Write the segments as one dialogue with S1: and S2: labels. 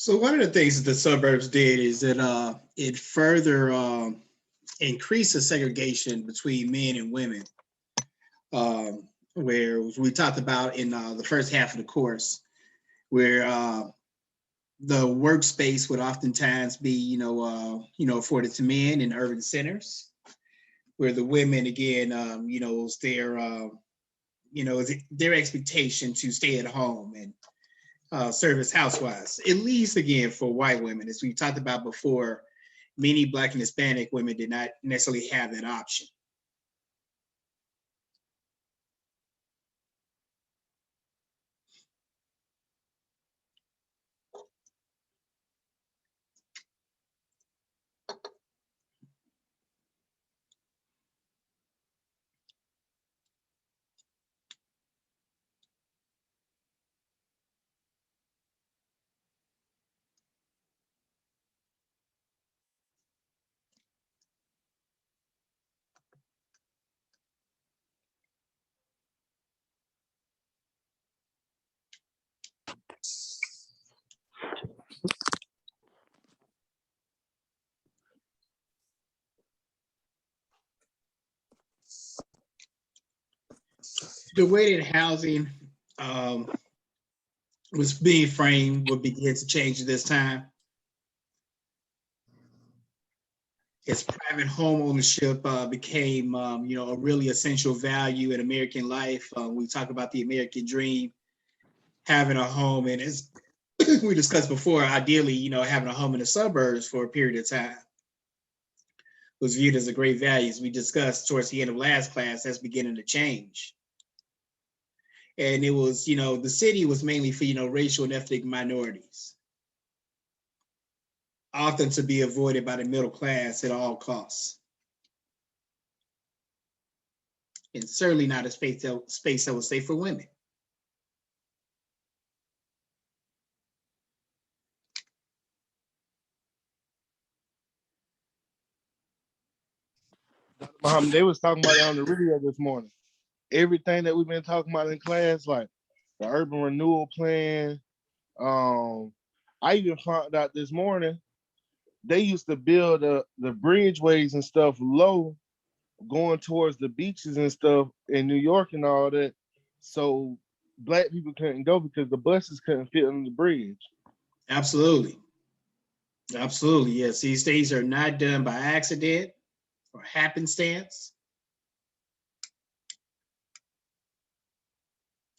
S1: So one of the things that the suburbs did is that it further increased the segregation between men and women, where we talked about in the first half of the course, where the workspace would oftentimes be, afforded to men in urban centers, where the women, again, was their expectation to stay at home and serve as housewives, at least again for white women. As we talked about before, many Black and Hispanic women did not necessarily have that option. The way that housing um, was being framed would begin to change at this time. As private home ownership became, a really essential value in American life. We talk about the American dream, having a home, and as we discussed before, ideally, having a home in the suburbs for a period of time was viewed as a great value. As we discussed towards the end of last class, that's beginning to change. And it was, the city was mainly for, racial and ethnic minorities, often to be avoided by the middle class at all costs. And certainly not a space that was safe for women.
S2: They was talking about it on the radio this morning. Everything that we've been talking about in class, like the urban renewal plan. Um, I even found out this morning they used to build the bridgeways and stuff low, going towards the beaches and stuff in New York and all that, so Black people couldn't go because the buses couldn't fit on the bridge.
S1: Absolutely. Absolutely. Yes. These things are not done by accident or happenstance.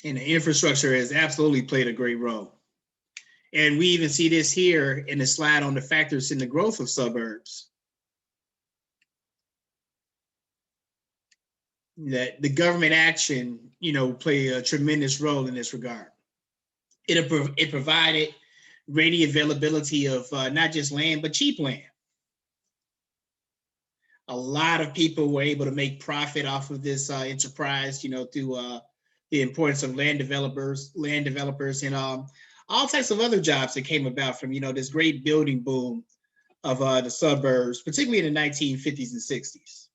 S1: And the infrastructure has absolutely played a great role. And we even see this here in the slide on the factors in the growth of suburbs. That the government action, play a tremendous role in this regard. It provided ready availability of not just land, but cheap land. A lot of people were able to make profit off of this enterprise, through the importance of land developers, and all types of other jobs that came about from, this great building boom of the suburbs, particularly in the 1950s and 60s.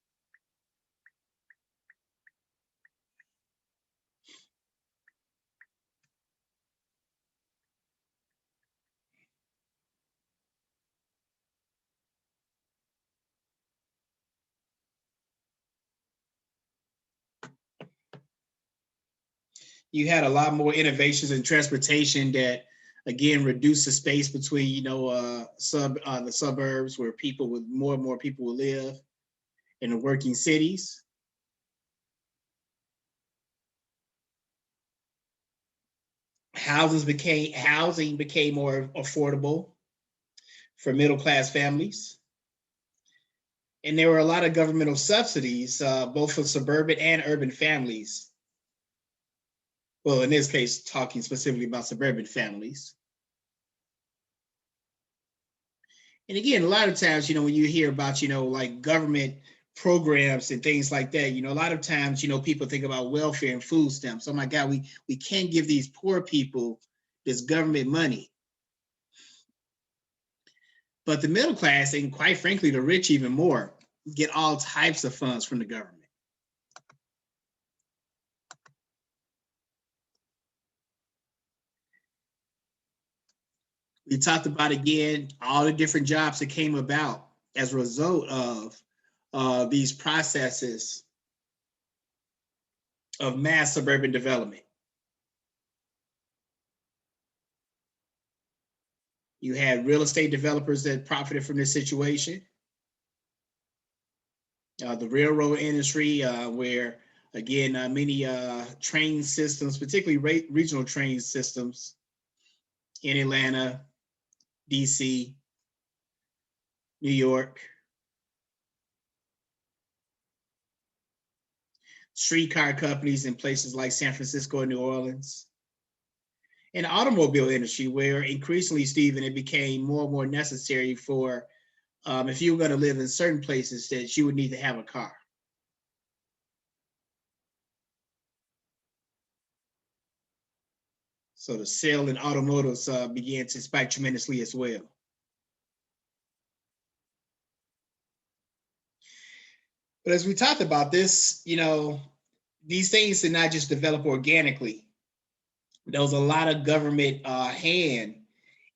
S1: You had a lot more innovations in transportation that, again, reduced the space between, the suburbs where more and more people would live in the working cities. Housing became more affordable for middle class families. And there were a lot of governmental subsidies, both for suburban and urban families. Well, in this case, talking specifically about suburban families. And again, a lot of times, when you hear about, like government programs and things like that, a lot of times, people think about welfare and food stamps. Oh my God, we can't give these poor people this government money. But the middle class, and quite frankly, the rich even more, get all types of funds from the government. We talked about, again, all the different jobs that came about as a result of these processes of mass suburban development. You had real estate developers that profited from this situation. The railroad industry, where, again, many train systems, particularly regional train systems in Atlanta, DC, New York, streetcar companies in places like San Francisco and New Orleans, and the automobile industry, where increasingly, Stephen, it became more and more necessary for, if you were going to live in certain places, that you would need to have a car. So the sale in automotives began to spike tremendously as well. But as we talked about this, these things did not just develop organically. There was a lot of government hand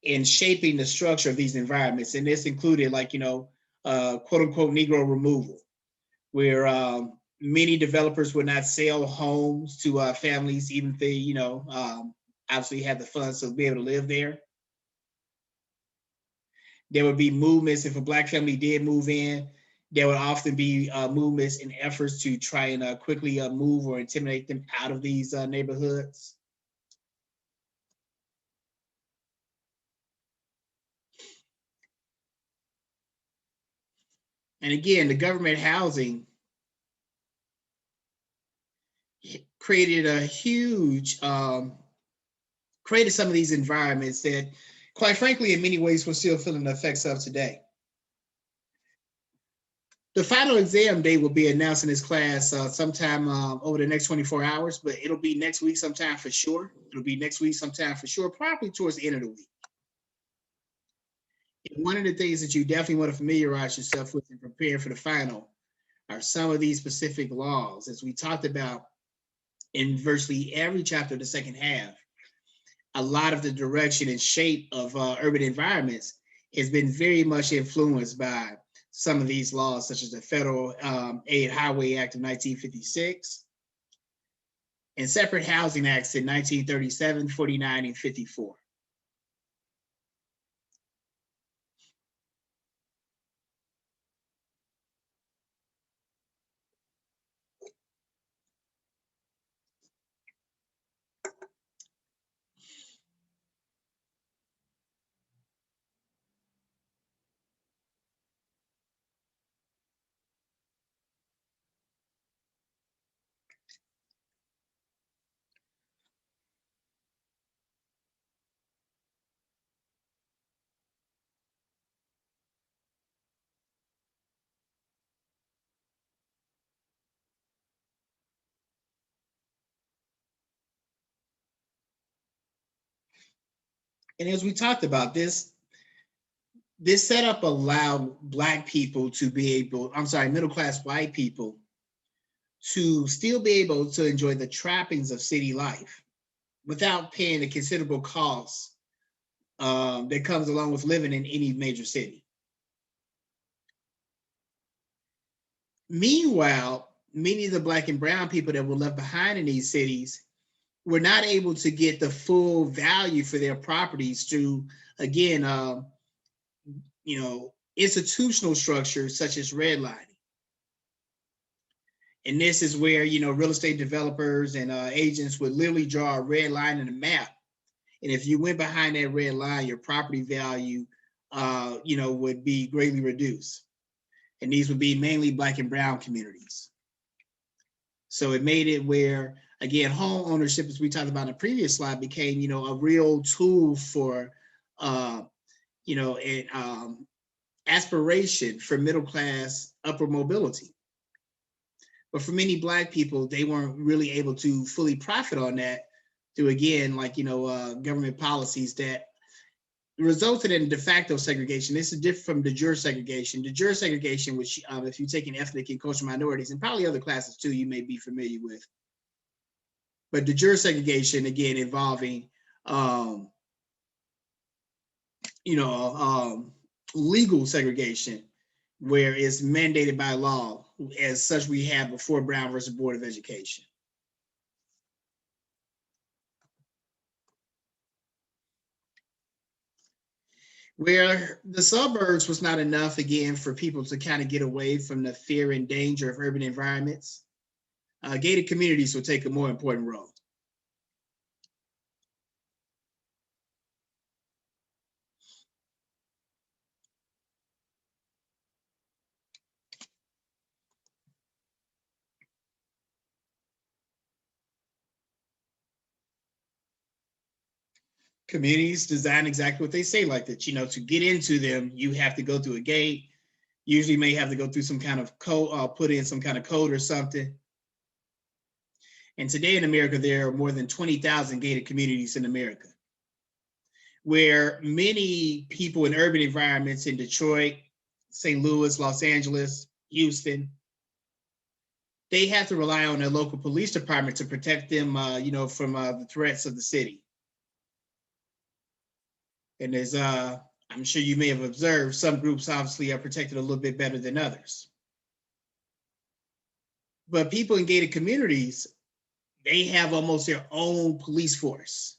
S1: in shaping the structure of these environments. And this included, like, quote unquote, Negro removal, where many developers would not sell homes to families, even if they, obviously had the funds to be able to live there. There would be movements. If a Black family did move in, there would often be movements and efforts to try and quickly move or intimidate them out of these neighborhoods. And again, the government housing created a huge, created some of these environments that, quite frankly, in many ways, we're still feeling the effects of today. The final exam date will be announced in this class sometime over the next 24 hours, but it'll be next week sometime for sure. It'll be next week sometime for sure, probably towards the end of the week. And one of the things that you definitely want to familiarize yourself with and prepare for the final are some of these specific laws. As we talked about in virtually every chapter of the second half, a lot of the direction and shape of urban environments has been very much influenced by some of these laws, such as the Federal Aid Highway Act of 1956 and separate housing acts in 1937, 49, and 54. And as we talked about this setup allowed Black people to be able, middle-class white people to still be able to enjoy the trappings of city life without paying the considerable costs that comes along with living in any major city. Meanwhile, many of the Black and brown people that were left behind in these cities were not able to get the full value for their properties through, again, institutional structures such as redlining. And this is where, real estate developers and agents would literally draw a red line in the map. And if you went behind that red line, your property value, would be greatly reduced. And these would be mainly Black and brown communities. So it made it where, again, home ownership, as we talked about in the previous slide, became, a real tool for, aspiration for middle-class upper mobility. But for many Black people, they weren't really able to fully profit on that through, again, government policies that resulted in de facto segregation. This is different from de jure segregation. De jure segregation, which if you take in ethnic and cultural minorities, and probably other classes too, you may be familiar with. But de jure segregation, again, involving you know, legal segregation, where it's mandated by law, as such we have before Brown versus Board of Education. Where the suburbs was not enough, again, for people to kind of get away from the fear and danger of urban environments, gated communities will take a more important role. Communities design exactly what they say, like that. To get into them, you have to go through a gate. Usually, may have to go through some kind of code, put in some kind of code or something. And today in America, there are more than 20,000 gated communities in America, where many people in urban environments in Detroit, St. Louis, Los Angeles, Houston, they have to rely on their local police department to protect them, from the threats of the city. And as I'm sure you may have observed, some groups obviously are protected a little bit better than others. But people in gated communities, they have almost their own police force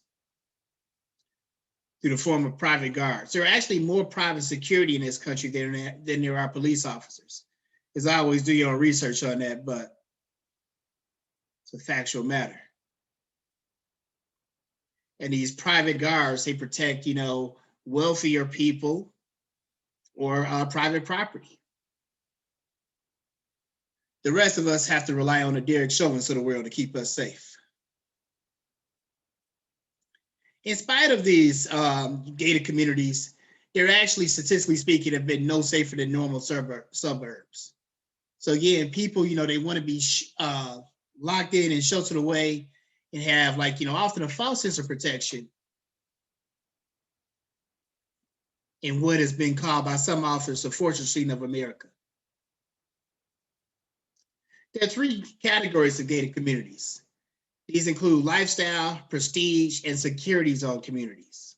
S1: through the form of private guards. There are actually more private security in this country than there are police officers. As I always do your own research on that, but it's a factual matter. And these private guards, they protect, wealthier people or private property. The rest of us have to rely on the Derek Chauvins of the world to keep us safe. In spite of these gated communities, they're actually, statistically speaking, have been no safer than normal suburbs. So again, people, they want to be locked in and sheltered away and have, often a false sense of protection in what has been called by some authors the fortressing of America. There are three categories of gated communities. These include lifestyle, prestige, and security zone communities.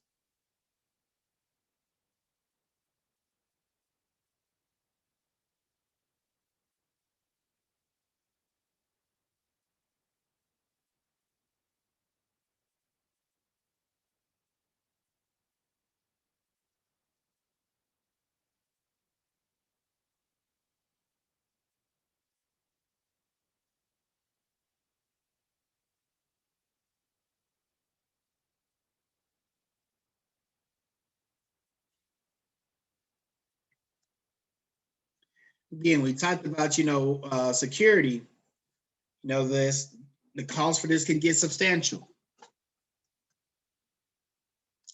S1: Again, we talked about, security. This the cost for this can get substantial.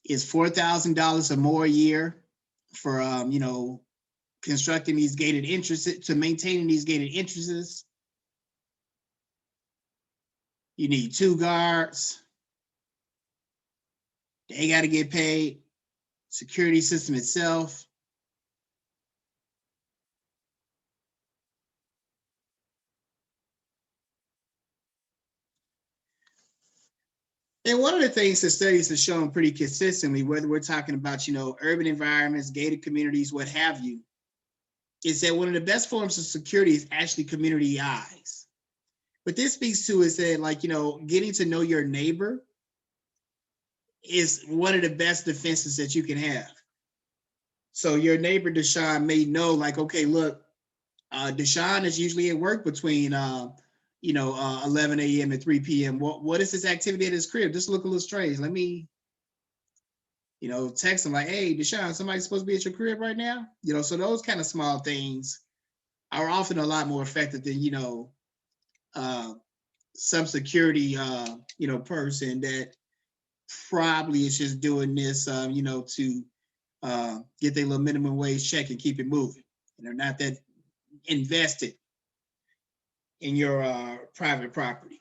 S1: It's $4,000 or more a year for, constructing these gated entrances, to maintaining these gated entrances. You need two guards. They got to get paid. Security system itself. And one of the things that studies have shown pretty consistently, whether we're talking about, urban environments, gated communities, what have you, is that one of the best forms of security is actually community eyes. What this speaks to is that, getting to know your neighbor is one of the best defenses that you can have. So your neighbor Deshaun may know, okay, look, Deshaun is usually at work between 11 a.m. and 3 p.m. What is his activity at his crib? This look a little strange. Let me, text him like, hey, Deshaun, somebody's supposed to be at your crib right now. So those kind of small things are often a lot more effective than, some security, person that probably is just doing this, to get their little minimum wage check and keep it moving. And they're not that invested in your private property.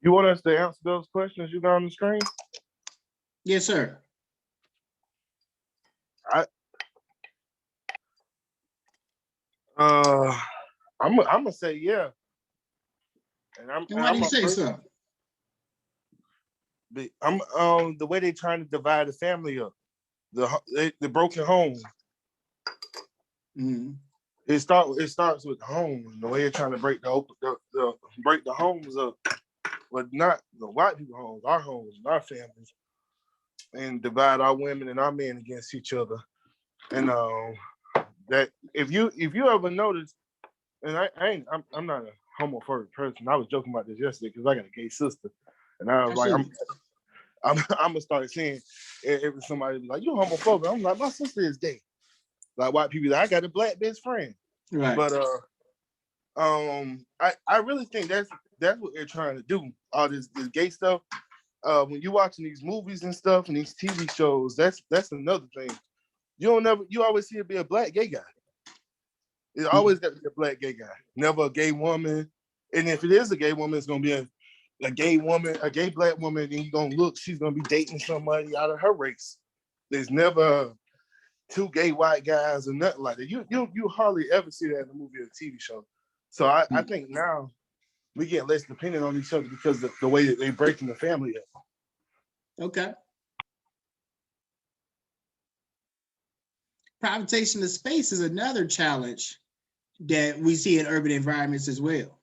S2: You want us to answer those questions you got on the screen?
S1: Yes, sir.
S2: I uh I'm gonna say yeah. And
S1: And why do you
S2: I'm a
S1: say
S2: first
S1: so?
S2: I'm the way they trying to divide the family up. The broken home.
S1: Mm-hmm.
S2: It starts with the home. The way they're trying to break the homes up, but not the white people homes, our homes, our families, and divide our women and our men against each other. And that if you ever notice, and I'm not a homophobic person. I was joking about this yesterday because I got a gay sister, and I was like,
S1: Absolutely.
S2: I'm gonna start saying every somebody be like, you homophobic. I'm like, my sister is gay. Like white people, I got a black best friend.
S1: Right.
S2: But I really think that's what they're trying to do. All this gay stuff. When you watching these movies and stuff and these TV shows, that's another thing. You always see it be a black gay guy. It always got to be a black gay guy, never a gay woman. And if it is a gay woman, it's gonna be a gay woman, a gay black woman, and you're gonna look, she's gonna be dating somebody out of her race. There's never two gay white guys or nothing like that. You hardly ever see that in a movie or a TV show. So I think now we get less dependent on each other because of the way that they're breaking the family up.
S1: Okay. Privatization of space is another challenge that we see in urban environments as well.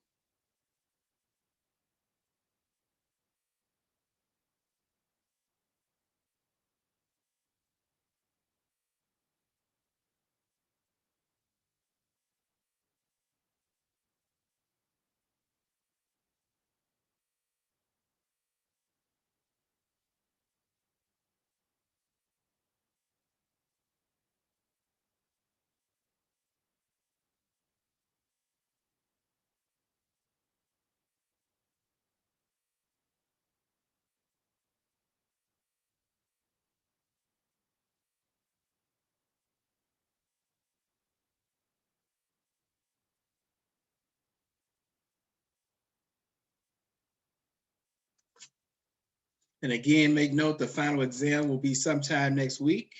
S1: And again, make note the final exam will be sometime next week.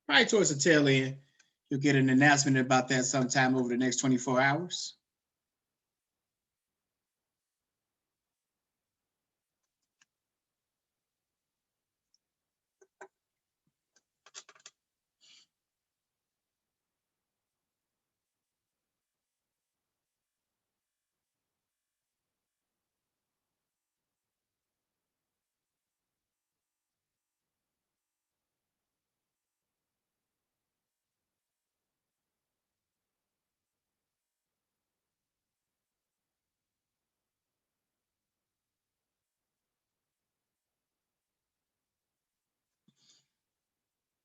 S1: Right towards the tail end. You'll get an announcement about that sometime over the next 24 hours.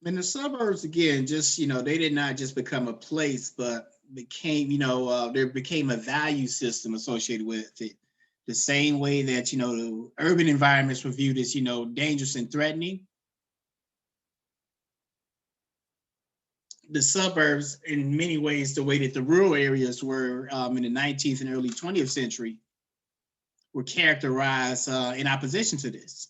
S1: And the suburbs, again, just, they did not just become a place, but became, there became a value system associated with it. The same way that, the urban environments were viewed as, dangerous and threatening. The suburbs, in many ways, the way that the rural areas were in the 19th and early 20th century, were characterized in opposition to this.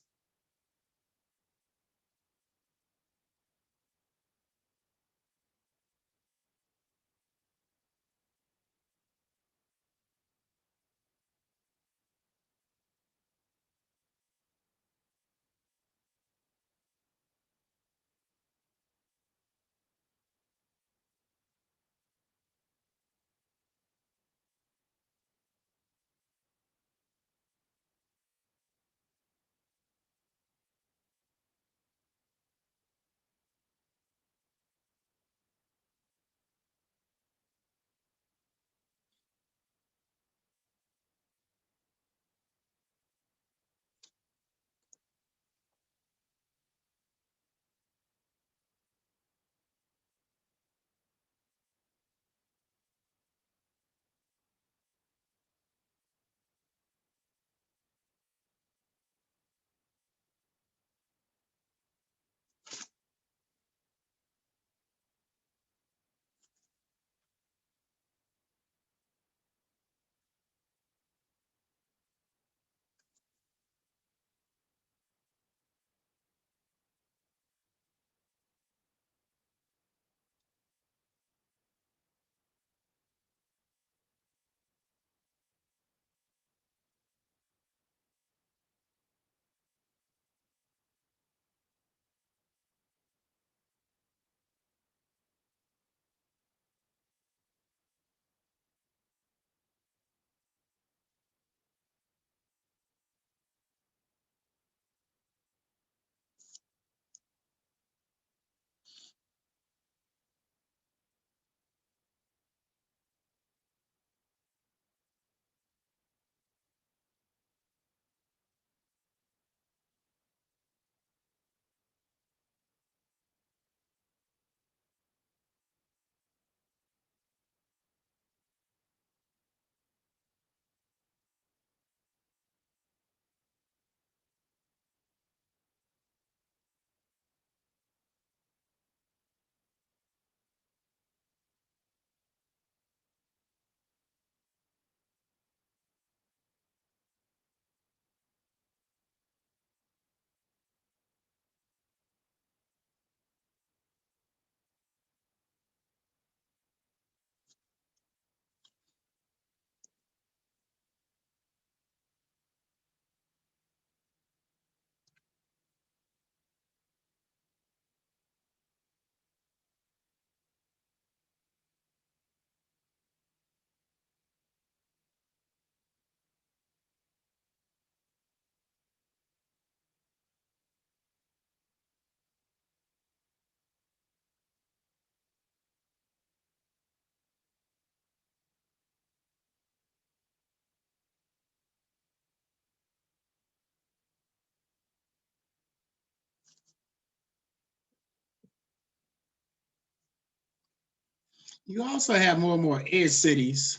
S1: You also have more and more edge cities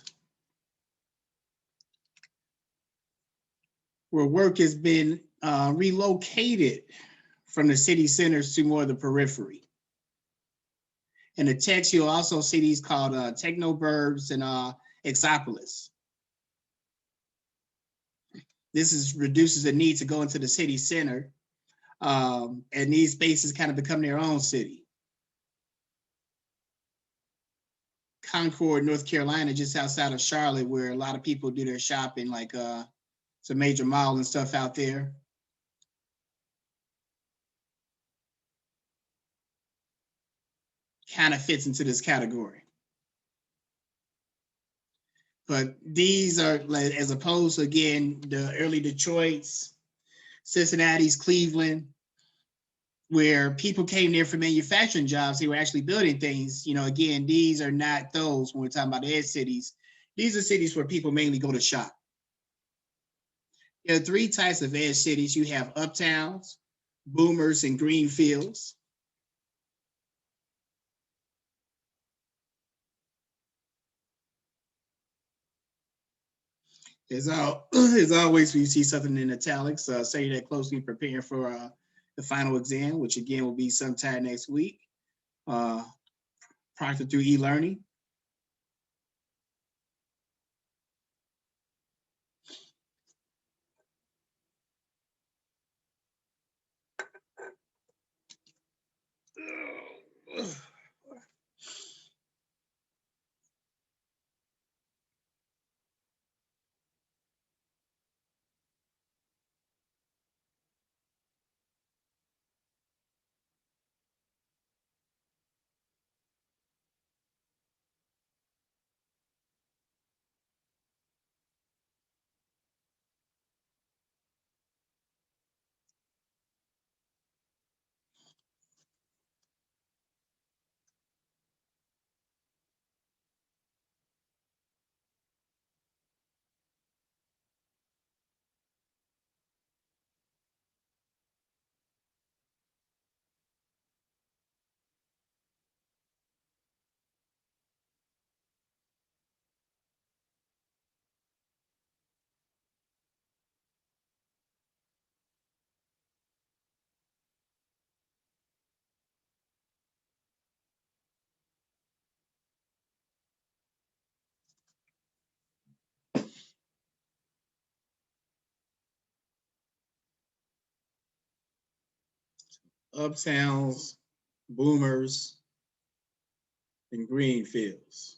S1: where work has been relocated from the city centers to more of the periphery. In the text, you'll also see these called technoburbs and exopolis. Reduces the need to go into the city center, and these spaces kind of become their own city. Concord, North Carolina, just outside of Charlotte, where a lot of people do their shopping, like it's a major mall and stuff out there. Kind of fits into this category. But these are, as opposed to, again, the early Detroits, Cincinnati's, Cleveland, where people came there for manufacturing jobs. They were actually building things. Again, these are not those when we're talking about edge cities. These are cities where people mainly go to shop. There are three types of edge cities. You have uptowns, boomers, and greenfields. As always, we see something in italics. Study that closely, preparing for the final exam, which again will be sometime next week, proctored through e-learning. Uptowns, boomers, and greenfields.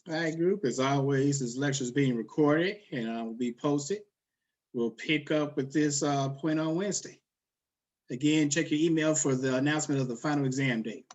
S1: All right, group, as always, this lecture is being recorded and will be posted. We'll pick up with this point on Wednesday. Again, check your email for the announcement of the final exam date.